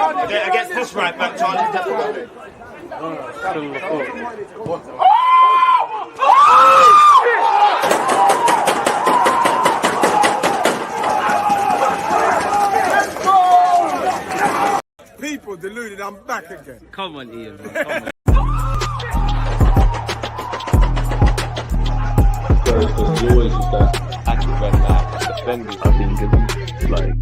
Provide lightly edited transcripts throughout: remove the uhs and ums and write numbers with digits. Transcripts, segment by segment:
Against this right back, Charlie. People deluded, I'm back again. Come on, Ian, man. Come on. Because you always use that active red line defending. I think it's like.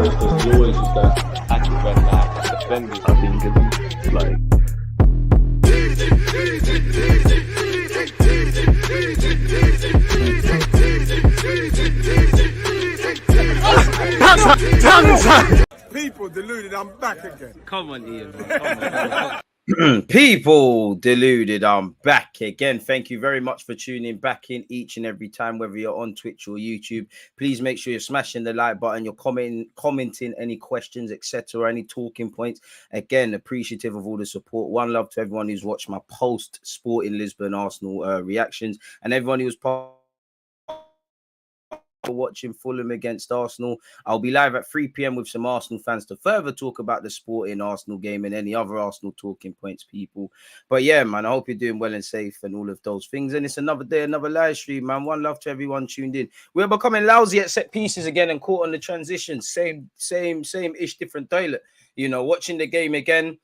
Because you always use that active red line defending. I think it's like. Because you always use that active red line defending. I think it's like. People deluded, I'm back again. Come on, Ian, man. Come on. People deluded, I'm back again. Thank you very much for tuning back in each and every time, whether you're on Twitch or YouTube. Please make sure you're smashing the like button, you're commenting any questions, etc., any talking points. Again, appreciative of all the support. One love to everyone who's watched my post Sporting Lisbon Arsenal reactions, and everyone who was watching Fulham against Arsenal. I'll be live at 3 p.m. with some Arsenal fans to further talk about the Sporting Arsenal game and any other Arsenal talking points, people. But yeah, man, I hope you're doing well and safe and all of those things. And it's another day, another live stream, man. One love to everyone tuned in. We're becoming lousy at set pieces again and caught on the transition. Same-ish, different toilet. You know, watching the game again.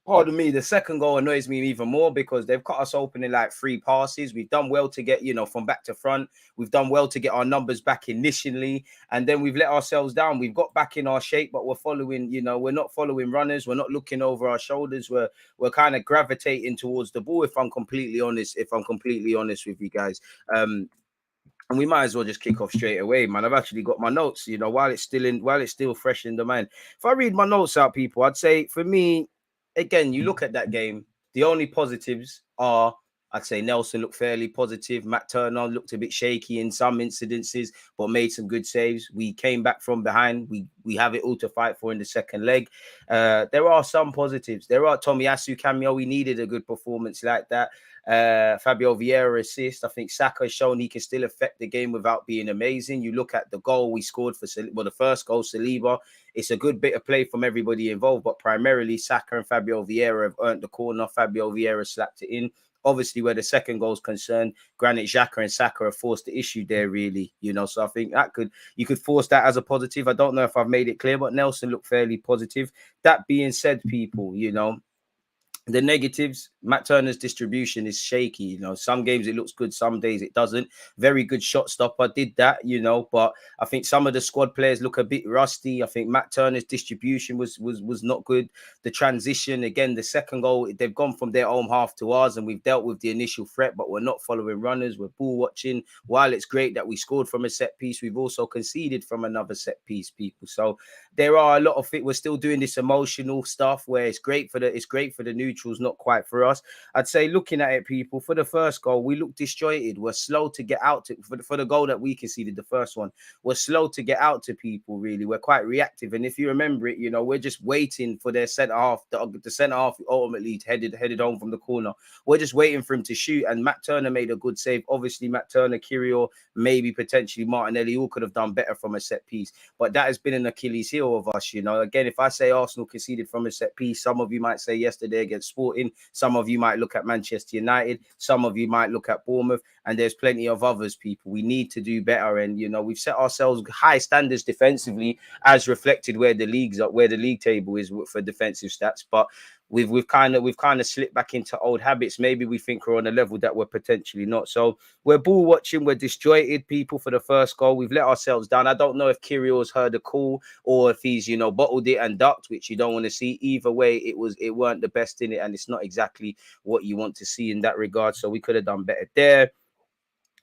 Pardon me, the second goal annoys me even more because they've cut us open in like 3 passes. We've done well to get, you know, from back to front. We've done well to get our numbers back initially. And then we've let ourselves down. We've got back in our shape, but we're following, you know, we're not following runners. We're not looking over our shoulders. We're kind of gravitating towards the ball, if I'm completely honest with you guys. And we might as well just kick off straight away, man. I've actually got my notes, you know, while it's still fresh in the mind. If I read my notes out, people, I'd say for me, again, you look at that game, the only positives are, I'd say Nelson looked fairly positive. Matt Turner looked a bit shaky in some incidences, but made some good saves. We came back from behind. We have it all to fight for in the second leg. There are some positives. There are Tomiyasu cameo. We needed a good performance like that. Fabio Vieira assist. I think Saka has shown he can still affect the game without being amazing. You look at the goal we scored for, well, the first goal, Saliba. It's a good bit of play from everybody involved, but primarily Saka and Fabio Vieira have earned the corner. Fabio Vieira slapped it in. Obviously, where the second goal is concerned, Granit Xhaka and Saka have forced the issue there, really. You know, so I think you could force that as a positive. I don't know if I've made it clear, but Nelson looked fairly positive. That being said, people, you know, the negatives, Matt Turner's distribution is shaky. You know, some games it looks good, some days it doesn't. Very good shot stopper, did that, you know, but I think some of the squad players look a bit rusty. I think Matt Turner's distribution was not good. The transition, again, the second goal, they've gone from their own half to ours, and we've dealt with the initial threat, but we're not following runners. We're ball watching. While it's great that we scored from a set piece, we've also conceded from another set piece, people. So there are a lot of it. We're still doing this emotional stuff where it's great for the neutrals, not quite for us. I'd say looking at it, people, for the first goal, we look disjointed. We're slow to get out to for the goal that we conceded, the first one. We're slow to get out to people, really. We're quite reactive. And if you remember it, you know, we're just waiting for their centre half. The centre half ultimately headed home from the corner. We're just waiting for him to shoot. And Matt Turner made a good save. Obviously, Matt Turner, Kirill, maybe potentially Martinelli, all could have done better from a set piece. But that has been an Achilles heel of us, you know. Again, if I say Arsenal conceded from a set piece, some of you might say yesterday against Sporting. Some of you might look at Manchester United. Some of you might look at Bournemouth. And there's plenty of others, people. We need to do better. And, you know, we've set ourselves high standards defensively, as reflected where the league table is for defensive stats. But we've kind of slipped back into old habits. Maybe we think we're on a level that we're potentially not. So we're ball watching. We're disjointed, people, for the first goal. We've let ourselves down. I don't know if Kyrill's heard the call or if he's, you know, bottled it and ducked, which you don't want to see. Either way, it weren't the best in it, and it's not exactly what you want to see in that regard. So we could have done better there.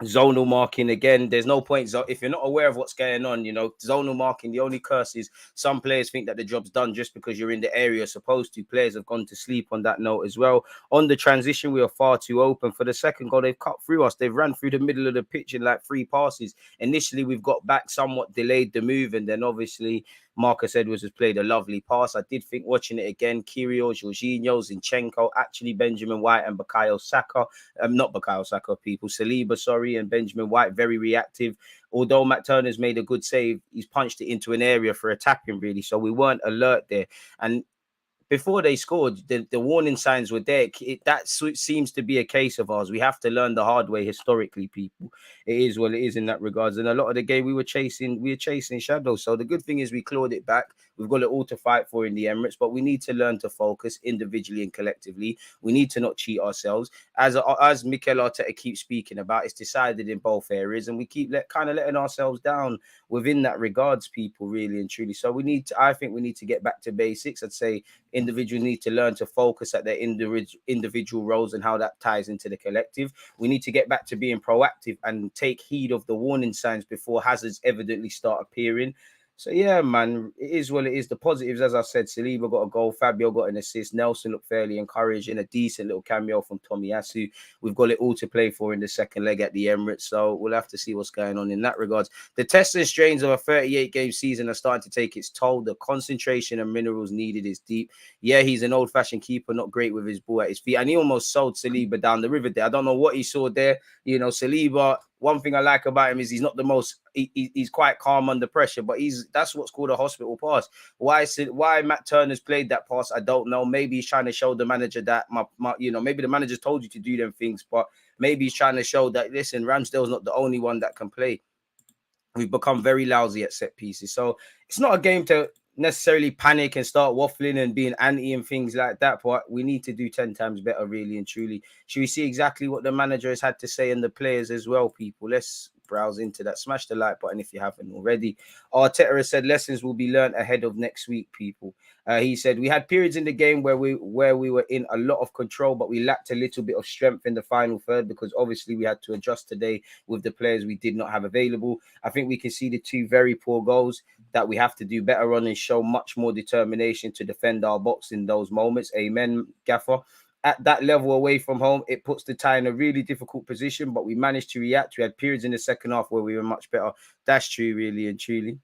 Zonal marking again. There's no point. If you're not aware of what's going on, zonal marking, the only curse is some players think that the job's done just because you're in the area you're supposed to. Players have gone to sleep on that note as well. On the transition, we are far too open. For the second goal, they've cut through us. They've ran through the middle of the pitch in like 3 passes. Initially, we've got back, somewhat delayed the move, and then obviously Marcus Edwards has played a lovely pass. I did think watching it again, Kyrgios, Jorginho, Zinchenko, actually Benjamin White and Bukayo Saka, not Bukayo Saka, Saliba, sorry, and Benjamin White, very reactive. Although Matt Turner's made a good save, he's punched it into an area for attacking, really. So we weren't alert there. And before they scored, the warning signs were there. That seems to be a case of ours. We have to learn the hard way historically, people. It is what it is in that regards. And a lot of the game we were chasing shadows. So the good thing is we clawed it back. We've got it all to fight for in the Emirates, but we need to learn to focus individually and collectively. We need to not cheat ourselves. As Mikel Arteta keeps speaking about, it's decided in both areas, and we keep letting ourselves down within that regards, people, really and truly. So I think we need to get back to basics. I'd say individuals need to learn to focus at their individual roles and how that ties into the collective. We need to get back to being proactive and take heed of the warning signs before hazards evidently start appearing. So, yeah, man, it is what it is. The positives, as I said, Saliba got a goal, Fabio got an assist, Nelson looked fairly encouraged, and a decent little cameo from Tomiyasu. We've got it all to play for in the second leg at the Emirates, so we'll have to see what's going on in that regards. The tests and strains of a 38-game season are starting to take its toll. The concentration and minerals needed is deep. Yeah, he's an old-fashioned keeper, not great with his ball at his feet, and he almost sold Saliba down the river there. I don't know what he saw there. Saliba, one thing I like about him is he's not the most, he's quite calm under pressure, but that's what's called a hospital pass. Why Matt Turner's played that pass, I don't know. Maybe he's trying to show the manager that, maybe the manager's told you to do them things, but maybe he's trying to show that, listen, Ramsdale's not the only one that can play. We've become very lousy at set pieces. So it's not a game to necessarily panic and start waffling and being anti and things like that, but we need to do 10 times better, really and truly. Should we see exactly what the manager has had to say and the players as well, people? Let's browse into that. Smash the like button if you haven't already. Arteta has said lessons will be learned ahead of next week, people. He said we had periods in the game where we were in a lot of control, but we lacked a little bit of strength in the final third because obviously we had to adjust today with the players we did not have available. I think we can see the 2 very poor goals that we have to do better on and show much more determination to defend our box in those moments. Amen, Gaffer. At that level away from home, it puts the tie in a really difficult position, but we managed to react. We had periods in the second half where we were much better. That's true, really and truly.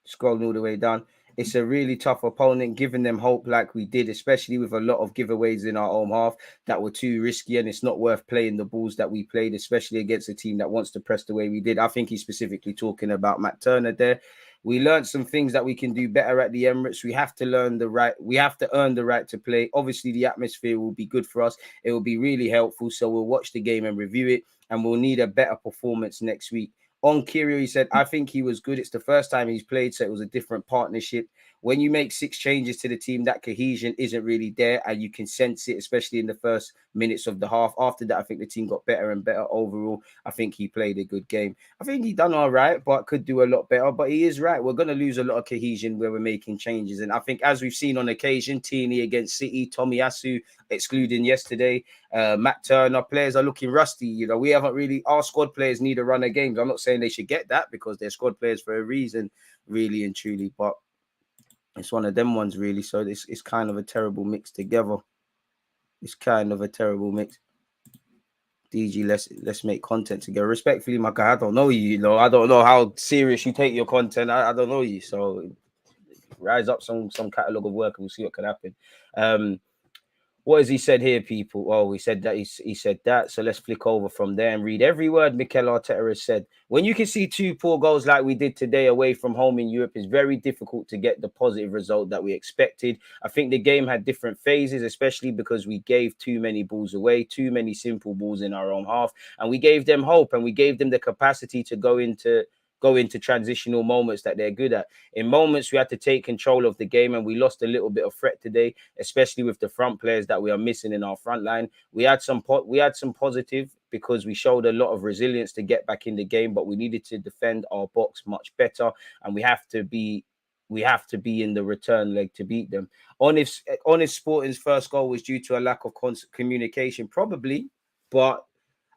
Scrolling all the way down. It's a really tough opponent, giving them hope like we did, especially with a lot of giveaways in our own half that were too risky, and it's not worth playing the balls that we played, especially against a team that wants to press the way we did. I think he's specifically talking about Matt Turner there. We learned some things that we can do better at the Emirates. We have to earn the right to play. Obviously, the atmosphere will be good for us. It will be really helpful. So we'll watch the game and review it, and we'll need a better performance next week. On Kyrgios, he said, I think he was good. It's the first time he's played, so it was a different partnership. When you make 6 changes to the team, that cohesion isn't really there, and you can sense it, especially in the first minutes of the half. After that, I think the team got better and better overall. I think he played a good game. I think he done all right, but could do a lot better. But he is right. We're going to lose a lot of cohesion where we're making changes. And I think, as we've seen on occasion, Tierney against City, Tomiyasu, excluding yesterday, Matt Turner, players are looking rusty. We haven't really, our squad players need a run of games. I'm not saying they should get that because they're squad players for a reason, really and truly, but it's one of them ones, really. So it's kind of a terrible mix together. It's kind of a terrible mix. DG, let's make content together. Respectfully, my guy, I don't know you, I don't know how serious you take your content. I don't know you. So rise up some catalogue of work and we'll see what can happen. What has he said here, people? Oh, he said that. He said that. So let's flick over from there and read every word Mikel Arteta has said. When you can see 2 poor goals like we did today away from home in Europe, it's very difficult to get the positive result that we expected. I think the game had different phases, especially because we gave too many balls away, too many simple balls in our own half, and we gave them hope and we gave them the capacity to go into transitional moments that they're good at. In moments, we had to take control of the game, and we lost a little bit of threat today, especially with the front players that we are missing in our front line. We had some positive because we showed a lot of resilience to get back in the game, but we needed to defend our box much better, and we have to be in the return leg to beat them. Honest Sporting's first goal was due to a lack of communication, probably, but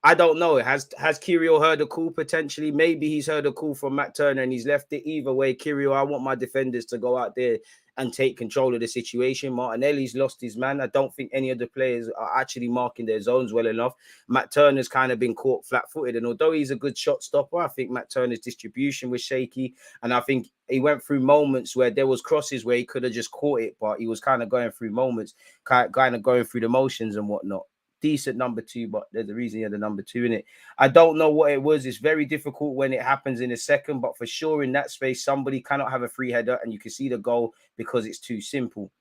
I don't know. Has Kyrgios heard a call potentially? Maybe he's heard a call from Matt Turner and he's left it. Either way, Kyrgios, I want my defenders to go out there and take control of the situation. Martinelli's lost his man. I don't think any of the players are actually marking their zones well enough. Matt Turner's kind of been caught flat-footed, and although he's a good shot stopper, I think Matt Turner's distribution was shaky, and I think he went through moments where there was crosses where he could have just caught it, but he was kind of going through moments, kind of going through the motions and whatnot. Decent number 2, but there's a reason he had a number 2 in it. I don't know what it was. It's very difficult when it happens in a second, but for sure in that space, somebody cannot have a free header and you can see the goal because it's too simple.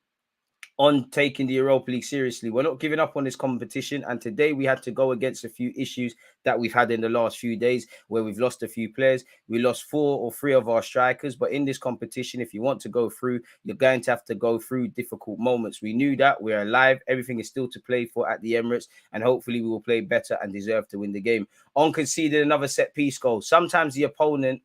On taking the Europa League seriously, we're not giving up on this competition, and today we had to go against a few issues that we've had in the last few days where we've lost a few players. We lost 4 or 3 of our strikers, but in this competition, if you want to go through, you're going to have to go through difficult moments. We knew that. We're alive. Everything is still to play for at the Emirates, and hopefully we will play better and deserve to win the game. On conceded another set piece goal. Sometimes the opponent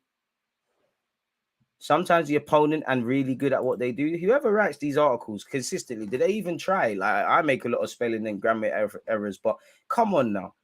and really good at what they do. Whoever writes these articles consistently, do they even try? Like, I make a lot of spelling and grammar errors, but come on now,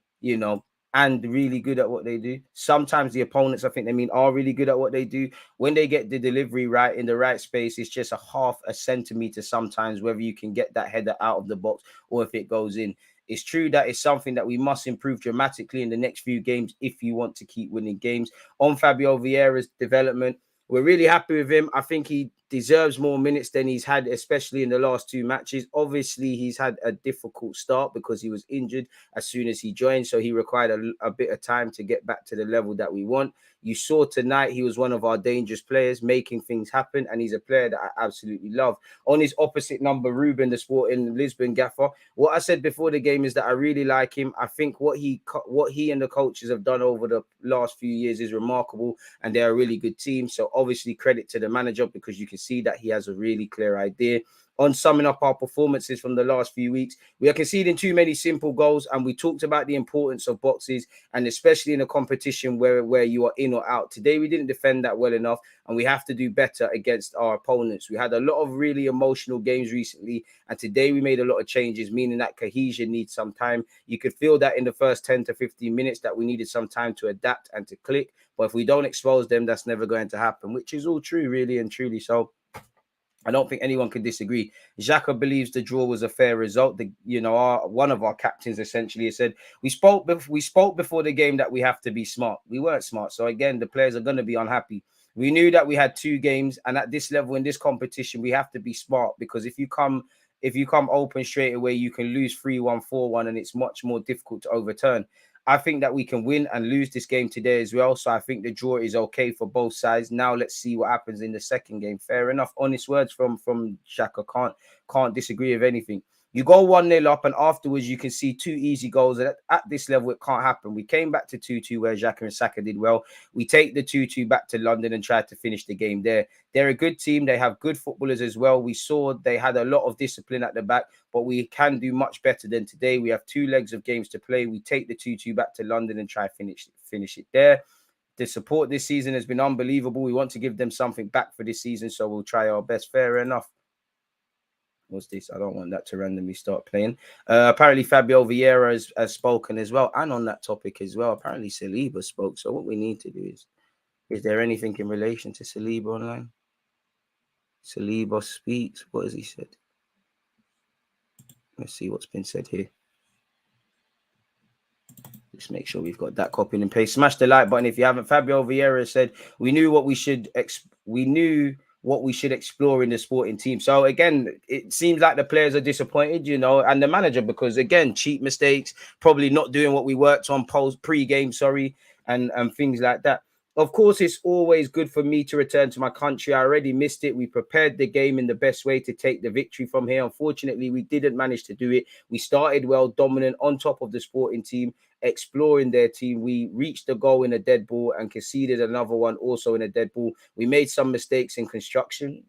and really good at what they do. Sometimes the opponents, I think they mean, are really good at what they do. When they get the delivery right in the right space, it's just a half a centimeter sometimes, whether you can get that header out of the box or if it goes in. It's true that it's something that we must improve dramatically in the next few games if you want to keep winning games. On Fabio Vieira's development, we're really happy with him. I think he deserves more minutes than he's had, especially in the last 2 matches. Obviously, he's had a difficult start because he was injured as soon as he joined, so he required a bit of time to get back to the level that we want. You saw tonight he was one of our dangerous players, making things happen, and he's a player that I absolutely love. On his opposite number, Ruben, the Sporting Lisbon gaffer, what I said before the game is that I really like him. I think what he and the coaches have done over the last few years is remarkable, and they're a really good team. So obviously credit to the manager because you can see that he has a really clear idea. On summing up our performances from the last few weeks, we are conceding too many simple goals, and we talked about the importance of boxes, and especially in a competition where you are in or out. Today, we didn't defend that well enough, and we have to do better against our opponents. We had a lot of really emotional games recently, and today we made a lot of changes, meaning that cohesion needs some time. You could feel that in the first 10 to 15 minutes that we needed some time to adapt and to click, but if we don't expose them, that's never going to happen, which is all true, really and truly. So I don't think anyone can disagree. Xhaka believes the draw was a fair result. One of our captains essentially said, we spoke before the game that we have to be smart. We weren't smart. So again, the players are going to be unhappy. We knew that we had 2 games, and at this level in this competition, we have to be smart, because if you come open straight away, you can lose 3-1, 4-1, and it's much more difficult to overturn. I think that we can win and lose this game today as well. So I think the draw is okay for both sides. Now let's see what happens in the second game. Fair enough. Honest words from Xhaka. Can't disagree with anything. You go 1-0 up, and afterwards you can see 2 easy goals. At this level, it can't happen. We came back to 2-2 where Xhaka and Saka did well. We take the 2-2 back to London and try to finish the game there. They're a good team. They have good footballers as well. We saw they had a lot of discipline at the back, but we can do much better than today. We have 2 legs of games to play. We take the 2-2 back to London and try to finish it there. The support this season has been unbelievable. We want to give them something back for this season, so we'll try our best. Fair enough. What's this? I don't want that to randomly start playing. Apparently Fabio Vieira has spoken as well, and on that topic as well, apparently Saliba spoke. So what we need to do is there anything in relation to Saliba online? Saliba speaks. What has he said? Let's see what's been said here. Just make sure we've got that copy and paste. Smash the like button if you haven't. Fabio Vieira said we knew what we should explore in the Sporting team. So again, it seems like the players are disappointed, and the manager, because again, cheap mistakes, probably not doing what we worked on pre-game, and things like that. Of course, it's always good for me to return to my country. I already missed it. We prepared the game in the best way to take the victory from here. Unfortunately, we didn't manage to do it. We started well, dominant, on top of the Sporting team, exploring their team. We reached the goal in a dead ball and conceded another one also in a dead ball. We made some mistakes in construction.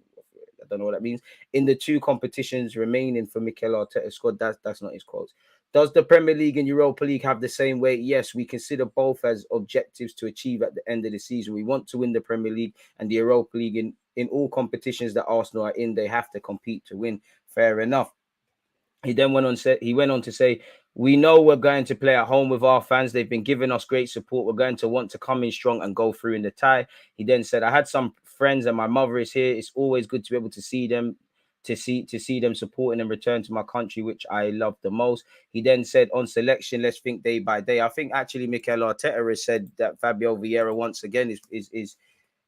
I don't know what that means. In the 2 competitions remaining for Mikel Arteta's squad, that's not his quotes. Does the Premier League and Europa League have the same weight? Yes, we consider both as objectives to achieve at the end of the season. We want to win the Premier League and the Europa League. In all competitions that Arsenal are in, they have to compete to win. Fair enough. He went on to say, We know we're going to play at home with our fans. They've been giving us great support. We're going to want to come in strong and go through in the tie. He then said, I had some friends and my mother is here. It's always good to be able to see them, to see them supporting and return to my country, which I love the most. He then said, on selection, let's think day by day. I think actually Mikel Arteta has said that Fabio Vieira once again is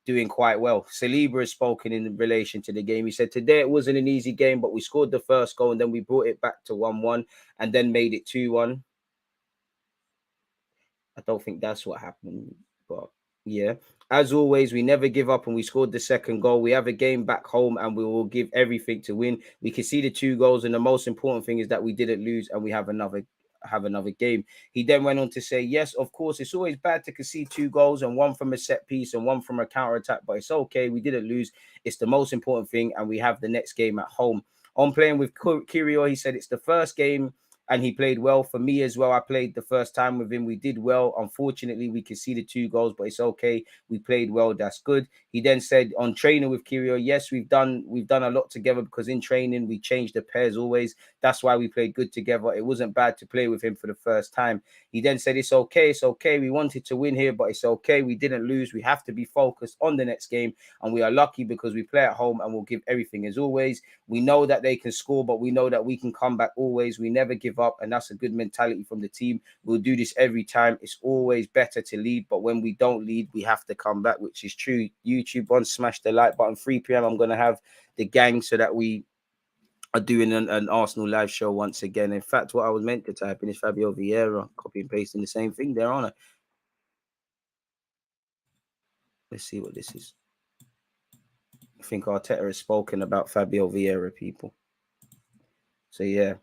doing quite well. Saliba has spoken in relation to the game. He said, today it wasn't an easy game, but we scored the first goal and then we brought it back to 1-1 and then made it 2-1. I don't think that's what happened, but yeah. As always, we never give up and we scored the second goal. We have a game back home and we will give everything to win. We conceded 2 goals and the most important thing is that we didn't lose and we have another game. He then went on to say, yes, of course, it's always bad to concede 2 goals and one from a set piece and one from a counter attack, but it's okay. We didn't lose. It's the most important thing and we have the next game at home. On playing with Kirio, he said it's the first game and he played well. For me as well, I played the first time with him. We did well. Unfortunately, we conceded 2 goals, but it's okay. We played well. That's good. He then said on training with Kirio, yes, we've done a lot together because in training we changed the pairs always. That's why we played good together. It wasn't bad to play with him for the first time. He then said it's okay. It's okay. We wanted to win here, but it's okay. We didn't lose. We have to be focused on the next game, and we are lucky because we play at home and we'll give everything as always. We know that they can score, but we know that we can come back always. We never give up, and that's a good mentality from the team. We'll do this every time. It's always better to lead, but when we don't lead, we have to come back, which is true. YouTube on, smash the like button. 3 p.m. I'm going to have the gang so that we are doing an Arsenal live show once again. In fact, what I was meant to type in is Fabio Vieira, copy and pasting the same thing there, aren't I? Let's see what this is. I think Arteta has spoken about Fabio Vieira, people. So yeah,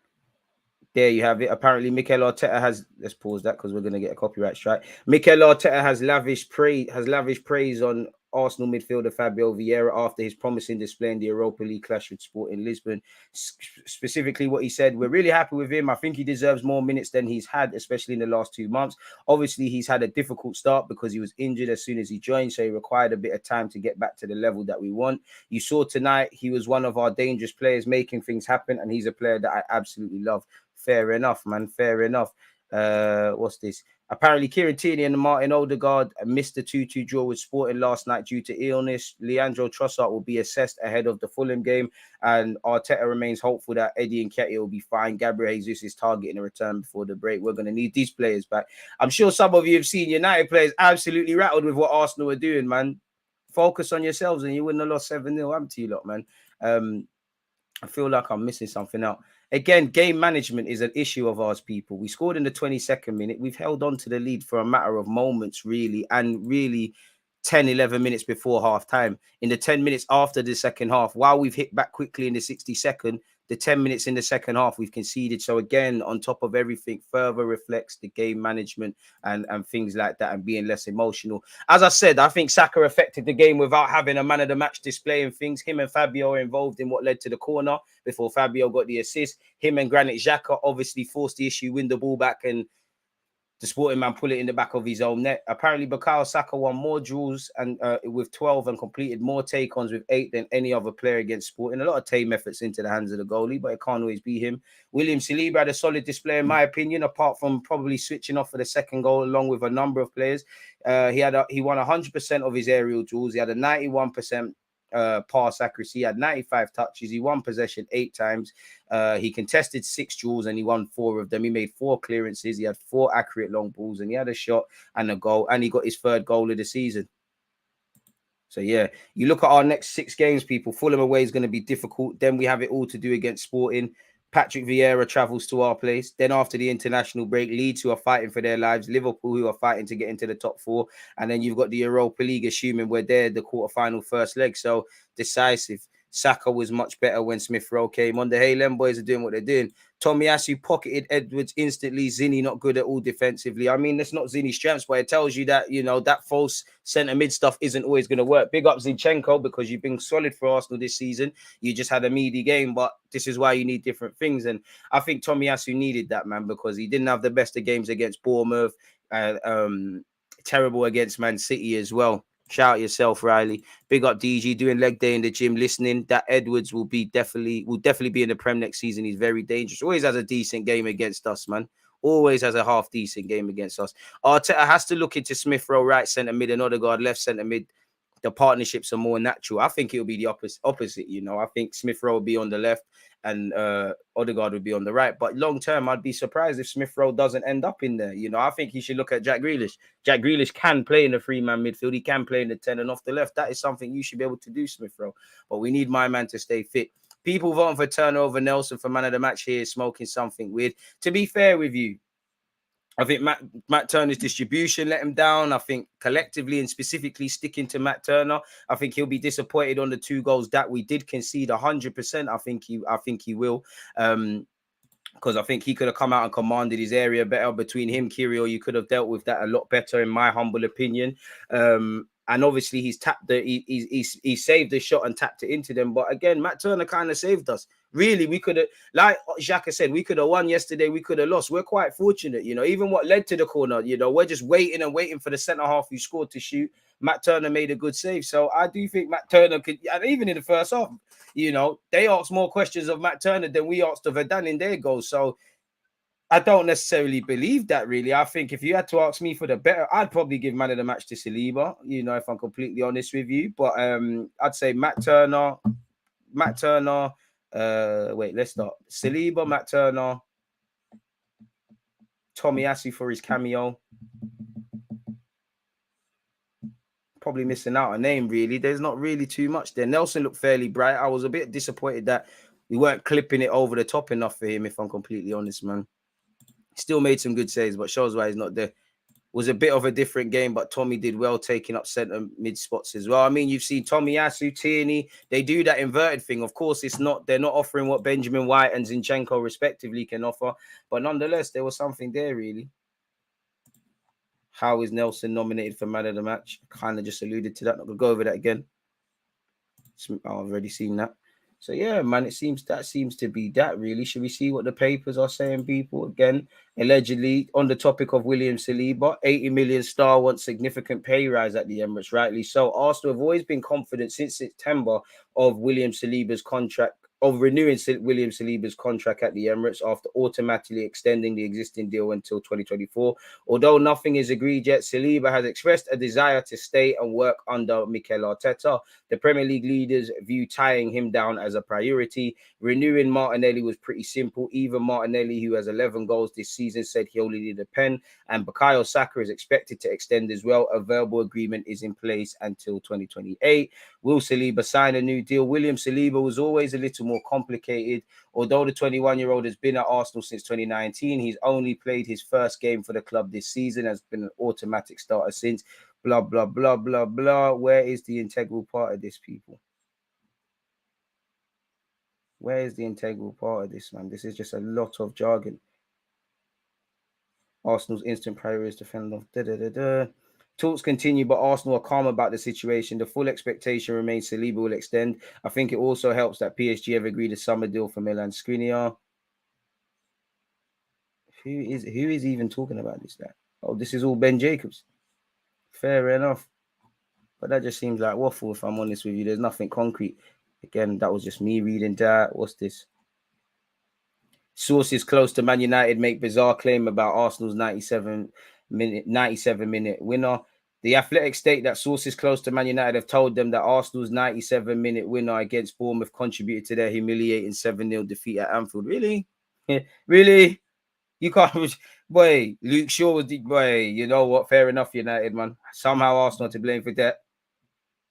there you have it. Apparently, Mikel Arteta has. Let's pause that because we're going to get a copyright strike. Mikel Arteta has lavish praise on Arsenal midfielder Fabio Vieira after his promising display in the Europa League clash with Sporting Lisbon. Specifically, what he said: we're really happy with him. I think he deserves more minutes than he's had, especially in the last 2 months. Obviously, he's had a difficult start because he was injured as soon as he joined, so he required a bit of time to get back to the level that we want. You saw tonight he was one of our dangerous players, making things happen, and he's a player that I absolutely love. Fair enough, man. Fair enough. What's this? Apparently, Kieran Tierney and Martin Odegaard missed the 2-2 draw with Sporting last night due to illness. Leandro Trossard will be assessed ahead of the Fulham game, and Arteta remains hopeful that Eddie Nketiah will be fine. Gabriel Jesus is targeting a return before the break. We're going to need these players back. I'm sure some of you have seen United players absolutely rattled with what Arsenal are doing, man. Focus on yourselves and you wouldn't have lost 7-0. I'm to you lot, man. I feel like I'm missing something out. Again, game management is an issue of ours, people. We scored in the 22nd minute. We've held on to the lead for a matter of moments, really, and really 10, 11 minutes before half time. In the 10 minutes after the second half, while we've hit back quickly in the 62nd, the 10 minutes in the second half, we've conceded. So again, on top of everything, further reflects the game management and things like that and being less emotional. As I said, I think Saka affected the game without having a man of the match display and things. Him and Fabio are involved in what led to the corner before Fabio got the assist. Him and Granit Xhaka obviously forced the issue, win the ball back, and the Sporting man pull it in the back of his own net. Apparently, Bukayo Saka won more duels and with 12 and completed more take-ons with 8 than any other player against Sporting. A lot of tame efforts into the hands of the goalie, but it can't always be him. William Saliba had a solid display, in my opinion, apart from probably switching off for the second goal, along with a number of players. He won 100% of his aerial duels. He had a 91% pass accuracy. He had 95 touches. He won possession 8 times. He contested 6 duels and he won 4 of them. He made 4 clearances. He had 4 accurate long balls and he had a shot and a goal, and he got his 3rd goal of the season. So yeah, you look at our next 6 games, people. Fulham away is going to be difficult. Then we have it all to do against Sporting. Patrick Vieira travels to our place. Then after the international break, Leeds, who are fighting for their lives, Liverpool, who are fighting to get into the top 4, and then you've got the Europa League, assuming we're there, the quarterfinal first leg. So decisive. Saka was much better when Smith Rowe came on. The Haylen boys are doing what they're doing. Tomiyasu pocketed Edwards instantly. Zinni not good at all defensively. I mean, that's not Zinni's strengths, but it tells you that, you know, that false centre mid stuff isn't always going to work. Big up Zinchenko, because you've been solid for Arsenal this season. You just had a meaty game, but this is why you need different things. And I think Tomiyasu needed that, man, because he didn't have the best of games against Bournemouth. Terrible against Man City as well. Shout out yourself, Riley. Big up DG doing leg day in the gym, listening. That Edwards will definitely be in the Prem next season. He's very dangerous. Always has a decent game against us, man. Always has a half decent game against us. Arteta has to look into Smith Rowe right centre mid and Odegaard left centre mid. The partnerships are more natural. I think it'll be the opposite. You know, I think Smith Rowe will be on the left and Odegaard would be on the right. But long term, I'd be surprised if Smith Rowe doesn't end up in there. You know, I think he should look at Jack Grealish. Jack Grealish can play in a 3-man midfield. He can play in the 10 and off the left. That is something you should be able to do, Smith Rowe. But we need my man to stay fit. People voting for Turner over Nelson for man of the match here is smoking something weird. To be fair with you, I think Matt Turner's distribution let him down. I think collectively and specifically sticking to Matt Turner, I think he'll be disappointed on the 2 goals that we did concede. 100%. I think he will. Because I think he could have come out and commanded his area better. Between him, Kirill, you could have dealt with that a lot better, in my humble opinion. And obviously, he's tapped he saved the shot and tapped it into them. But again, Matt Turner kind of saved us. Really, we could have, like Xhaka said, we could have won yesterday. We could have lost. We're quite fortunate, you know. Even what led to the corner, you know, we're just waiting for the centre half who scored to shoot. Matt Turner made a good save. So I do think Matt Turner could, and even in the first half, you know, they asked more questions of Matt Turner than we asked of Verdun in their goals. So I don't necessarily believe that, really. I think if you had to ask me for the better, I'd probably give man of the match to Saliba, you know, if I'm completely honest with you. But I'd say Matt Turner, wait, let's start. Saliba, Matt Turner, Tomiyasu for his cameo. Probably missing out a name, really. There's not really too much there. Nelson looked fairly bright. I was a bit disappointed that we weren't clipping it over the top enough for him, if I'm completely honest, man. Still made some good saves, but shows why he's not there. Was a bit of a different game, but Tommy did well taking up centre mid spots as well. I mean, you've seen Tomiyasu, Tierney, they do that inverted thing. Of course, they're not offering what Benjamin White and Zinchenko respectively can offer, but nonetheless, there was something there, really. How is Nelson nominated for man of the match? Kind of just alluded to that. Not gonna go over that again. I've already seen that. So yeah, man, it seems to be that, really. Should we see what the papers are saying, people? Again, allegedly on the topic of William Saliba, 80 million star wants significant pay rise at the Emirates, rightly so. Arsenal have always been confident since September of William Saliba's contract, of renewing William Saliba's contract at the Emirates after automatically extending the existing deal until 2024. Although nothing is agreed yet, Saliba has expressed a desire to stay and work under Mikel Arteta. The Premier League leaders view tying him down as a priority. Renewing Martinelli was pretty simple. Even Martinelli, who has 11 goals this season, said he only needed a pen. And Bukayo Saka is expected to extend as well. A verbal agreement is in place until 2028. Will Saliba sign a new deal? William Saliba was always a little more complicated. Although the 21-year-old has been at Arsenal since 2019, he's only played his first game for the club this season, has been an automatic starter since. Blah, blah, blah, blah, blah. Where is the integral part of this, people? Where is the integral part of this, man? This is just a lot of jargon. Arsenal's instant priority is defend. Talks continue, but Arsenal are calm about the situation. The full expectation remains Saliba will extend. I think it also helps that PSG have agreed a summer deal for Milan Skriniar. Who is even talking about this? That this is all Ben Jacobs. Fair enough, but that just seems like waffle. If I'm honest with you, there's nothing concrete. Again, that was just me reading that. What's this? Sources close to Man United make bizarre claim about Arsenal's 97-minute winner. The Athletic state that sources close to Man United have told them that Arsenal's 97-minute winner against Bournemouth contributed to their humiliating 7-0 defeat at Anfield. Really? Really? You can't... Boy, Luke Shaw was... Boy, you know what? Fair enough, United, man. Somehow Arsenal to blame for that.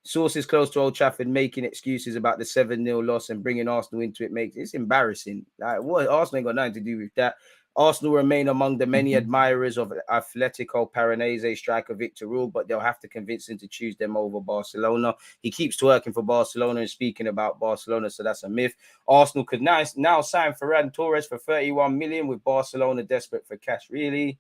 Sources close to Old Trafford making excuses about the 7-0 loss and bringing Arsenal into it makes it's embarrassing. Like, what? Arsenal ain't got nothing to do with that. Arsenal remain among the many admirers of Atletico Paranaense striker Victor Ruel, but they'll have to convince him to choose them over Barcelona. He keeps twerking for Barcelona and speaking about Barcelona, so that's a myth. Arsenal could now sign Ferran Torres for 31 million with Barcelona desperate for cash. Really?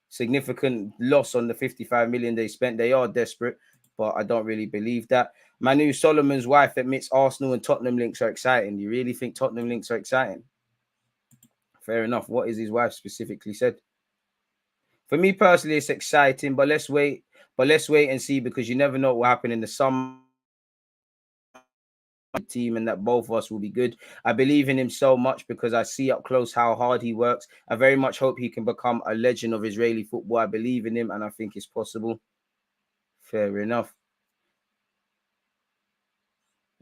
Significant loss on the 55 million they spent. They are desperate, but I don't really believe that. Manu Solomon's wife admits Arsenal and Tottenham links are exciting. Do you really think Tottenham links are exciting? Fair enough. What is his wife specifically said? For me personally, it's exciting, but let's wait. And see, because you never know what will happen in the summer. team and that both of us will be good. I believe in him so much because I see up close how hard he works. I very much hope he can become a legend of Israeli football. I believe in him and I think it's possible. Fair enough.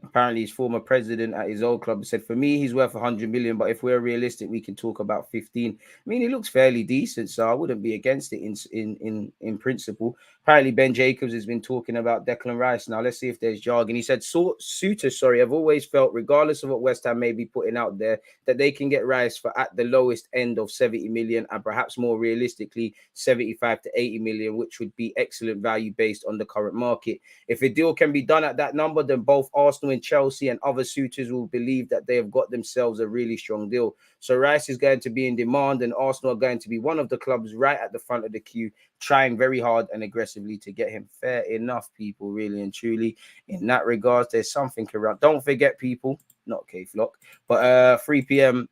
Apparently, his former president at his old club said, for me, he's worth 100 million, but if we're realistic, we can talk about 15. I mean, he looks fairly decent, so I wouldn't be against it in principle. Apparently, Ben Jacobs has been talking about Declan Rice. Now, let's see if there's jargon. He said, suitors, I've always felt, regardless of what West Ham may be putting out there, that they can get Rice for at the lowest end of 70 million and perhaps more realistically, 75 to 80 million, which would be excellent value based on the current market. If a deal can be done at that number, then both Arsenal and Chelsea and other suitors will believe that they have got themselves a really strong deal. So Rice is going to be in demand and Arsenal are going to be one of the clubs right at the front of the queue, trying very hard and aggressively to get him. Fair enough, people, really and truly. In that regard, there's something around. Don't forget, people, not K-Flock, but 3 p.m.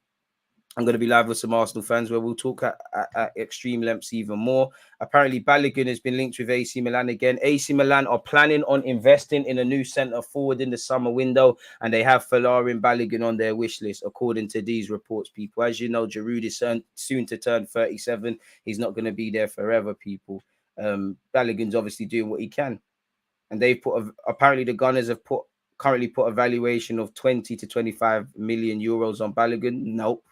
I'm going to be live with some Arsenal fans where we'll talk at extreme lengths even more. Apparently, Balogun has been linked with AC Milan again. AC Milan are planning on investing in a new centre forward in the summer window, and they have Folarin Balogun on their wish list, according to these reports, people. As you know, Giroud is soon to turn 37. He's not going to be there forever, people. Balogun's obviously doing what he can. And they've apparently the Gunners have currently put a valuation of 20 to 25 million euros on Balogun. Nope.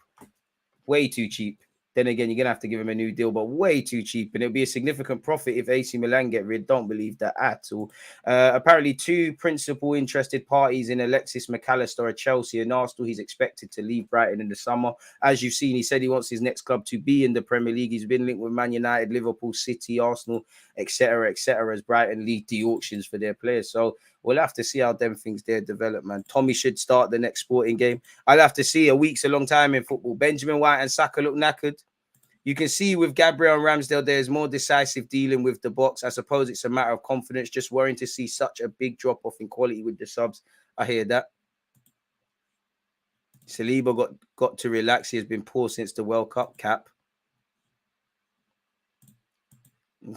Way too cheap. Then again, you're going to have to give him a new deal, but way too cheap. And it'll be a significant profit if AC Milan get rid. Don't believe that at all. Apparently, two principal interested parties in Alexis McAllister at Chelsea and Arsenal. He's expected to leave Brighton in the summer. As you've seen, he said he wants his next club to be in the Premier League. He's been linked with Man United, Liverpool, City, Arsenal, etc., as Brighton lead the auctions for their players. So we'll have to see how them things there develop, man. Tommy should start the next Sporting game. I'll have to see. A week's a long time in football. Benjamin White and Saka look knackered. You can see with Gabriel and Ramsdale, there's more decisive dealing with the box. I suppose it's a matter of confidence. Just worrying to see such a big drop-off in quality with the subs. I hear that. Saliba got to relax. He has been poor since the World Cup cap.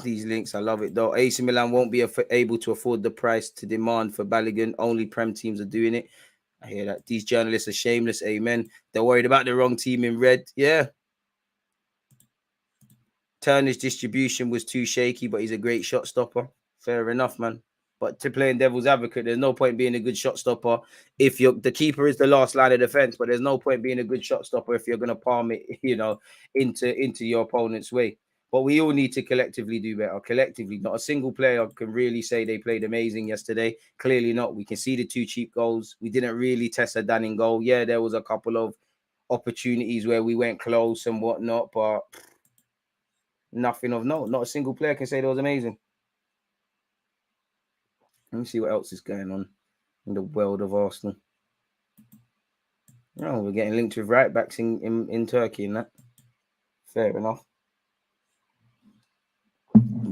These links, I love it though. AC Milan won't be able to afford the price to demand for Balogun. Only Prem teams are doing it. I hear that. These journalists are shameless. Amen. They're worried about the wrong team in red. Yeah. Turner's distribution was too shaky, but he's a great shot stopper. Fair enough, man. But to play in devil's advocate, there's no point being a good shot stopper if the keeper is the last line of defense. But there's no point being a good shot stopper if you're going to palm it, into your opponent's way. But we all need to collectively do better. Collectively, not a single player can really say they played amazing yesterday. Clearly not. We can see the two cheap goals. We didn't really test a Dan in goal. Yeah, there was a couple of opportunities where we went close and whatnot, but nothing of note. Not a single player can say that was amazing. Let me see what else is going on in the world of Arsenal. Oh, we're getting linked with right backs in Turkey and that. Fair enough.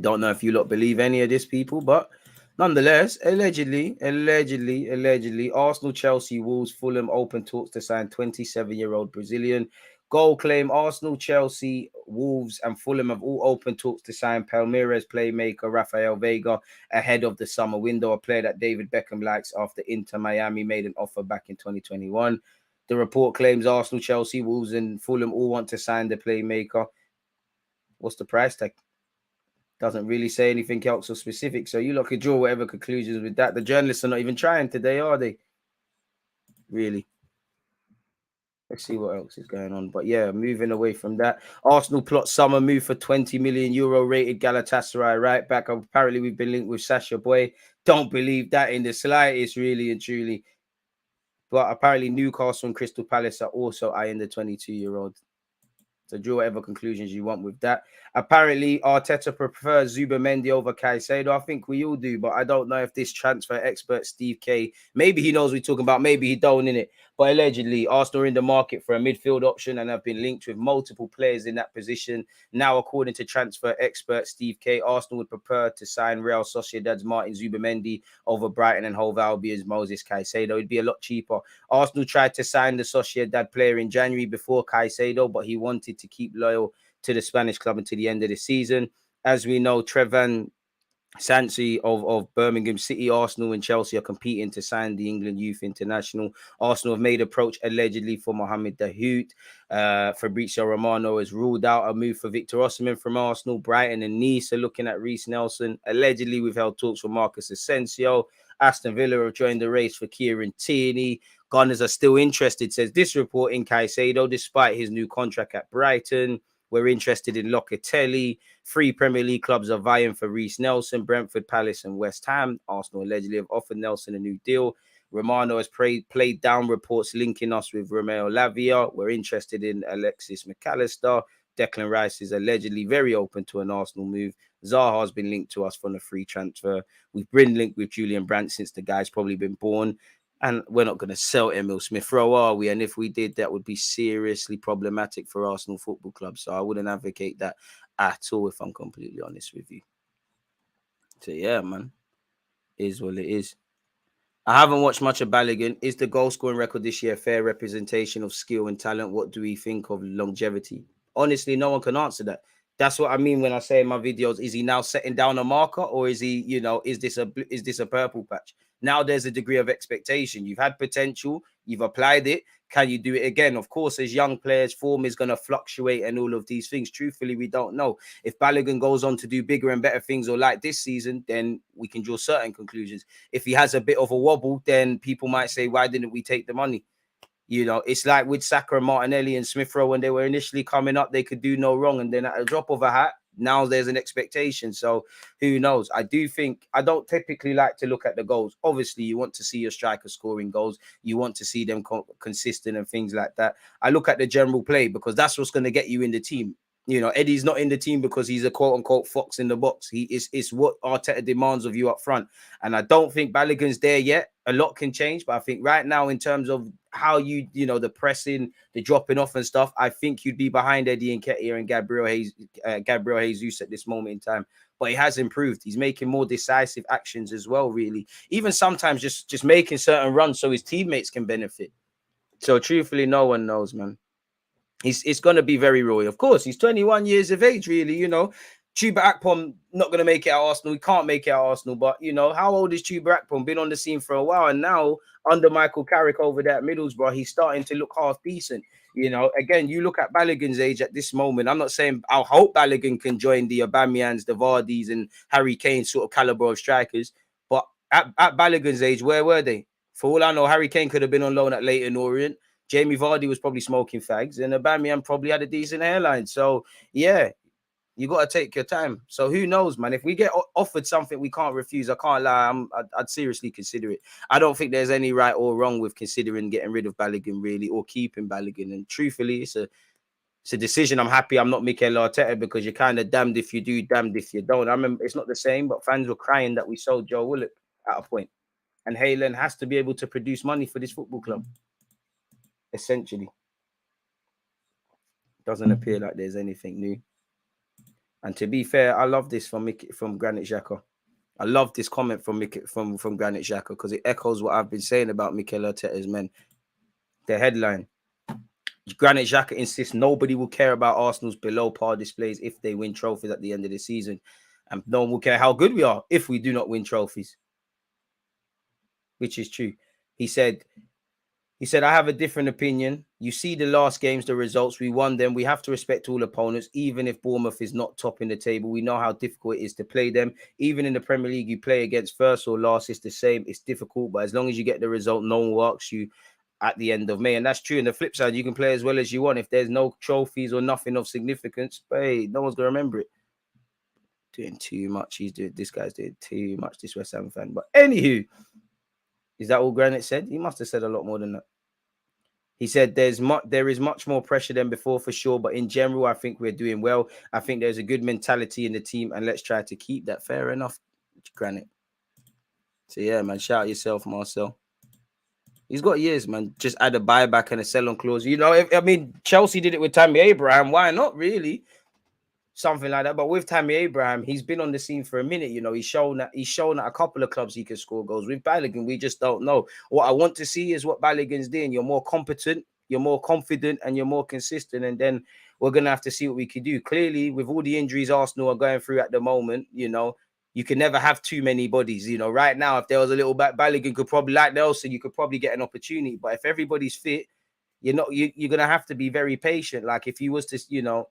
Don't know if you lot believe any of this, people, but nonetheless, allegedly, Arsenal, Chelsea, Wolves, Fulham open talks to sign 27-year-old Brazilian. Goal claim, Arsenal, Chelsea, Wolves, and Fulham have all open talks to sign Palmeiras playmaker Rafael Veiga ahead of the summer window, a player that David Beckham likes after Inter Miami made an offer back in 2021. The report claims Arsenal, Chelsea, Wolves, and Fulham all want to sign the playmaker. What's the price tag? Doesn't really say anything else or specific, so you lot could draw whatever conclusions with that. The journalists are not even trying today, are they? Really? Let's see what else is going on. But yeah, moving away from that, Arsenal plot summer move for 20 million euro rated Galatasaray right back. Apparently, we've been linked with Sasha Boy. Don't believe that in the slightest, really and truly. But apparently, Newcastle and Crystal Palace are also eyeing the 22-year-old. So draw whatever conclusions you want with that. Apparently, Arteta prefers Zubamendi over Caicedo. I think we all do, but I don't know if this transfer expert Steve K, maybe he knows what we're talking about, maybe he don't, innit? But allegedly, Arsenal are in the market for a midfield option and have been linked with multiple players in that position. Now, according to transfer expert Steve K, Arsenal would prefer to sign Real Sociedad's Martin Zubamendi over Brighton and Hove Albion's Moses Caicedo. It'd be a lot cheaper. Arsenal tried to sign the Sociedad player in January before Caicedo, but he wanted to keep loyal to the Spanish club until the end of the season. As we know, Trevan Sansi of Birmingham City, Arsenal and Chelsea are competing to sign the England Youth International. Arsenal have made approach allegedly for Mohamed Dahoud. Fabrizio Romano has ruled out a move for Victor Osimhen from Arsenal. Brighton and Nice are looking at Reece Nelson. Allegedly, we've held talks for Marcus Asensio. Aston Villa have joined the race for Kieran Tierney. Gunners are still interested, says this report, in Caicedo, despite his new contract at Brighton. We're interested in Locatelli. 3 Premier League clubs are vying for Reece Nelson: Brentford, Palace and West Ham. Arsenal allegedly have offered Nelson a new deal. Romano has played down reports linking us with Romeo Lavia. We're interested in Alexis McAllister. Declan Rice is allegedly very open to an Arsenal move. Zaha has been linked to us from a free transfer. We've been linked with Julian Brandt since the guy's probably been born. And we're not going to sell Emil Smith-Rowe, are we? And if we did, that would be seriously problematic for Arsenal Football Club. So I wouldn't advocate that at all, if I'm completely honest with you. So yeah, man, is what it is. I haven't watched much of Balogun. Is the goal scoring record this year a fair representation of skill and talent? What do we think of longevity? Honestly, no one can answer that. That's what I mean when I say in my videos, is he now setting down a marker, or is he, is this a purple patch? Now there's a degree of expectation. You've had potential, you've applied it. Can you do it again? Of course, as young players, form is going to fluctuate and all of these things. Truthfully, we don't know. If Balogun goes on to do bigger and better things, or like this season, then we can draw certain conclusions. If he has a bit of a wobble, then people might say, why didn't we take the money? It's like with Saka and Martinelli and Smith-Rowe, when they were initially coming up, they could do no wrong. And then at a drop of a hat, now there's an expectation. So who knows? I don't typically like to look at the goals. Obviously, you want to see your striker scoring goals. You want to see them consistent and things like that. I look at the general play because that's what's going to get you in the team. Eddie's not in the team because he's a quote-unquote fox in the box. It's what Arteta demands of you up front. And I don't think Balogun's there yet. A lot can change, but I think right now, in terms of how the pressing, the dropping off and stuff, I think you'd be behind Eddie Nketiah and Gabriel Jesus at this moment in time. But he has improved. He's making more decisive actions as well, really. Even sometimes just making certain runs so his teammates can benefit. So truthfully, no one knows, man. It's going to be very raw. Of course, he's 21 years of age, really, Chuba Akpom not going to make it at Arsenal. He can't make it at Arsenal. But, how old is Chuba Akpom? Been on the scene for a while. And now, under Michael Carrick over there at Middlesbrough, he's starting to look half decent. Again, you look at Balogun's age at this moment. I'm not saying I hope Balogun can join the Aubameyangs, the Vardys, and Harry Kane sort of caliber of strikers. But at Balogun's age, where were they? For all I know, Harry Kane could have been on loan at Leyton Orient. Jamie Vardy was probably smoking fags, and Aubameyang probably had a decent hairline. So, yeah, you got to take your time. So who knows, man? If we get offered something we can't refuse, I can't lie, I'd seriously consider it. I don't think there's any right or wrong with considering getting rid of Balogun, really, or keeping Balogun. And truthfully, it's a decision. I'm happy I'm not Mikel Arteta, because you're kind of damned if you do, damned if you don't. I remember it's not the same, but fans were crying that we sold Joe Willock at a point. And Haaland has to be able to produce money for this football club. Essentially, doesn't appear like there's anything new. And to be fair, I love this from Granit Xhaka. I love this comment from Granit Xhaka, because it echoes what I've been saying about Mikel Arteta's men. The headline: Granit Xhaka insists nobody will care about Arsenal's below par displays if they win trophies at the end of the season, and no one will care how good we are if we do not win trophies. Which is true. He said, I have a different opinion. You see the last games, the results, we won them. We have to respect all opponents, even if Bournemouth is not topping the table. We know how difficult it is to play them. Even in the Premier League, you play against first or last, it's the same. It's difficult, but as long as you get the result, no one will ask you at the end of May. And that's true. On the flip side, you can play as well as you want. If there's no trophies or nothing of significance, hey, no one's going to remember it. Doing too much. This guy's doing too much, this West Ham fan. But anywho, is that all Granit said? He must have said a lot more than that. He said there is much more pressure than before, for sure. But in general, I think we're doing well. I think there's a good mentality in the team, and let's try to keep that. Fair enough, Granit. So yeah, man, shout out yourself, Marcel. He's got years, man. Just add a buyback and a sell-on clause. Chelsea did it with Tammy Abraham. Why not, really? Something like that. But with Tammy Abraham, he's been on the scene for a minute. He's shown that a couple of clubs he can score goals. With Balogun, we just don't know. What I want to see is what Balogun's doing. You're more competent, you're more confident, and you're more consistent. And then we're going to have to see what we can do. Clearly, with all the injuries Arsenal are going through at the moment, you you can never have too many bodies. You know, right now, if there was a little Balogun could probably, like Nelson, you could probably get an opportunity. But if everybody's fit, you're gonna have to be very patient. Like if he was to, you know,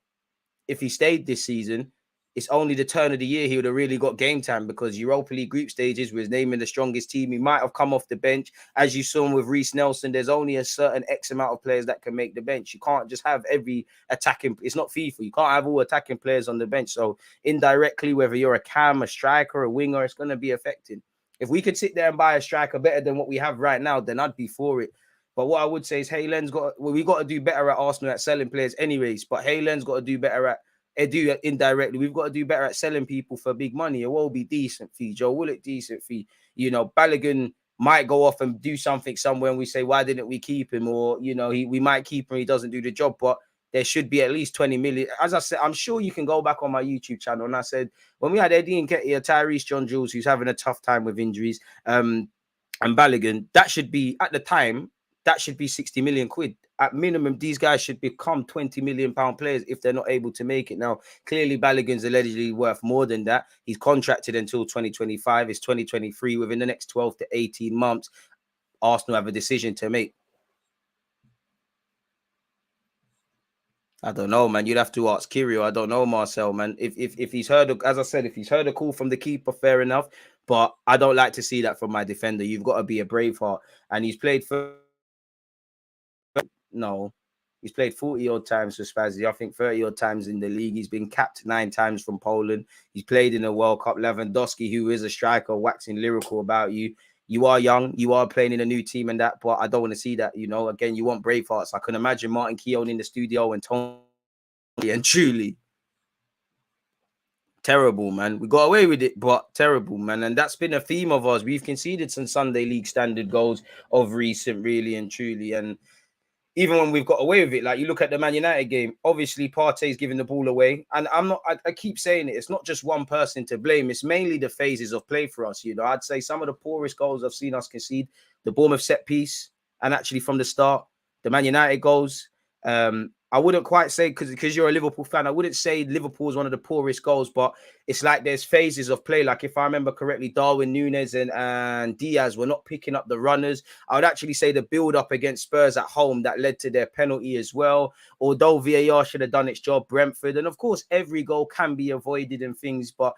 if he stayed this season, it's only the turn of the year he would have really got game time, because Europa League group stages was naming the strongest team. He might have come off the bench. As you saw with Reece Nelson, there's only a certain X amount of players that can make the bench. You can't just have every attacking. It's not FIFA. You can't have all attacking players on the bench. So indirectly, whether you're a cam, a striker, a winger, it's going to be affected. If we could sit there and buy a striker better than what we have right now, then I'd be for it. But what I would say is Haylen's we got to do better at Arsenal at selling players anyways. But Haylen's got to do better at indirectly. We've got to do better at selling people for big money. It will be decent fee. Joe Willock, decent fee. You know, Balogun might go off and do something somewhere and we say, why didn't we keep him? Or, you know, we might keep him, he doesn't do the job, but there should be at least 20 million. As I said, I'm sure you can go back on my YouTube channel. And I said, when we had Eddie Nketiah, Tyrese John Jules, who's having a tough time with injuries, and Balogun, that should be, at the time, that should be 60 million quid. At minimum, these guys should become 20 million pound players if they're not able to make it. Now, clearly, Balogun's allegedly worth more than that. He's contracted until 2025. It's 2023. Within the next 12 to 18 months, Arsenal have a decision to make. I don't know, man. You'd have to ask Kirio. I don't know, Marcel, man. If he's heard, as I said, if he's heard a call from the keeper, fair enough. But I don't like to see that from my defender. You've got to be a brave heart. And he's played for... No, he's played 40 odd times for Spazzy. I think 30 odd times in the league. He's been capped 9 times from Poland. He's played in a World Cup. Lewandowski, who is a striker, waxing lyrical about you. You are young. You are playing in a new team and that, but I don't want to see that. You know, again, you want brave hearts. I can imagine Martin Keown in the studio and Tony and truly terrible, man. We got away with it, but terrible, man. And that's been a theme of ours. We've conceded some Sunday League standard goals of recent, really and truly. And even when we've got away with it, like you look at the Man United game, obviously Partey's giving the ball away. And I keep saying it, it's not just one person to blame. It's mainly the phases of play for us. You know, I'd say some of the poorest goals I've seen us concede, the Bournemouth set piece, and actually from the start, the Man United goals. I wouldn't quite say, because you're a Liverpool fan, I wouldn't say Liverpool is one of the poorest goals, but it's like there's phases of play. Like if I remember correctly, Darwin Núñez and Diaz were not picking up the runners. I would actually say the build-up against Spurs at home that led to their penalty as well. Although VAR should have done its job, Brentford. And of course, every goal can be avoided and things, but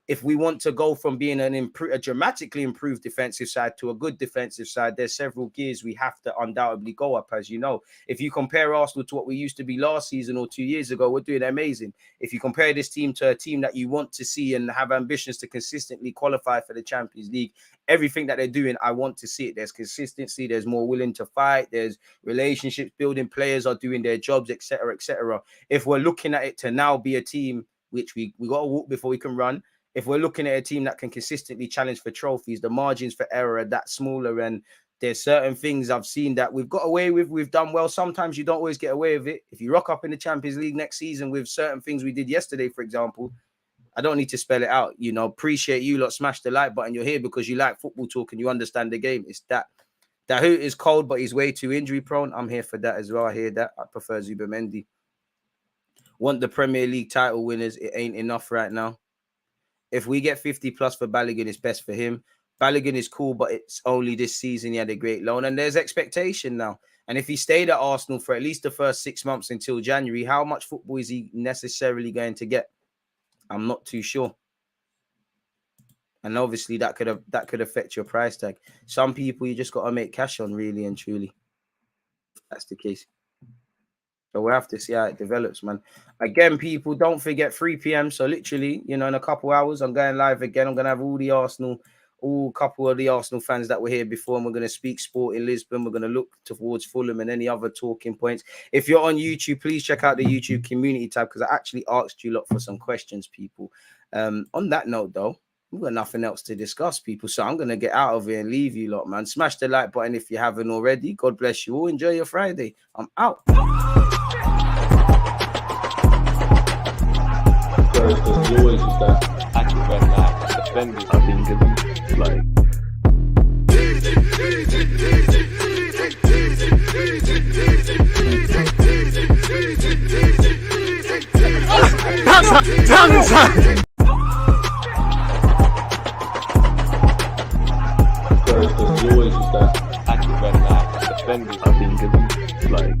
if we want to go from being a dramatically improved defensive side to a good defensive side, there's several gears we have to undoubtedly go up, as you know. If you compare Arsenal to what we used to be last season or 2 years ago, we're doing amazing. If you compare this team to a team that you want to see and have ambitions to consistently qualify for the Champions League, everything that they're doing, I want to see it. There's consistency, there's more willing to fight, there's relationships building, players are doing their jobs, etc., etc. If we're looking at it to now be a team, which we got to walk before we can run, if we're looking at a team that can consistently challenge for trophies, the margins for error are that smaller. And there's certain things I've seen that we've got away with. We've done well. Sometimes you don't always get away with it. If you rock up in the Champions League next season with certain things we did yesterday, for example, I don't need to spell it out. You know, appreciate you lot. Smash the like button. You're here because you like football talk and you understand the game. It's that hoot is cold, but he's way too injury prone. I'm here for that as well. I hear that. I prefer Zubimendi. Want the Premier League title winners. It ain't enough right now. If we get 50 plus for Balogun, it's best for him. Balogun is cool, but it's only this season he had a great loan. And there's expectation now. And if he stayed at Arsenal for at least the first 6 months until January, how much football is he necessarily going to get? I'm not too sure. And obviously that could affect your price tag. Some people you just got to make cash on, really and truly. That's the case. So we'll have to see how it develops, man. Again, people, don't forget 3 p.m. So literally, you know, in a couple hours, I'm going live again. I'm going to have all couple of the Arsenal fans that were here before, and we're going to speak sport in Lisbon. We're going to look towards Fulham and any other talking points. If you're on YouTube, please check out the YouTube community tab, because I actually asked you lot for some questions, people. On that note, though, we've got nothing else to discuss, people. So I'm going to get out of here and leave you lot, man. Smash the like button if you haven't already. God bless you all. Enjoy your Friday. I'm out. There's always just that active red flag defending. I think it's like that active red light, defenders have been given like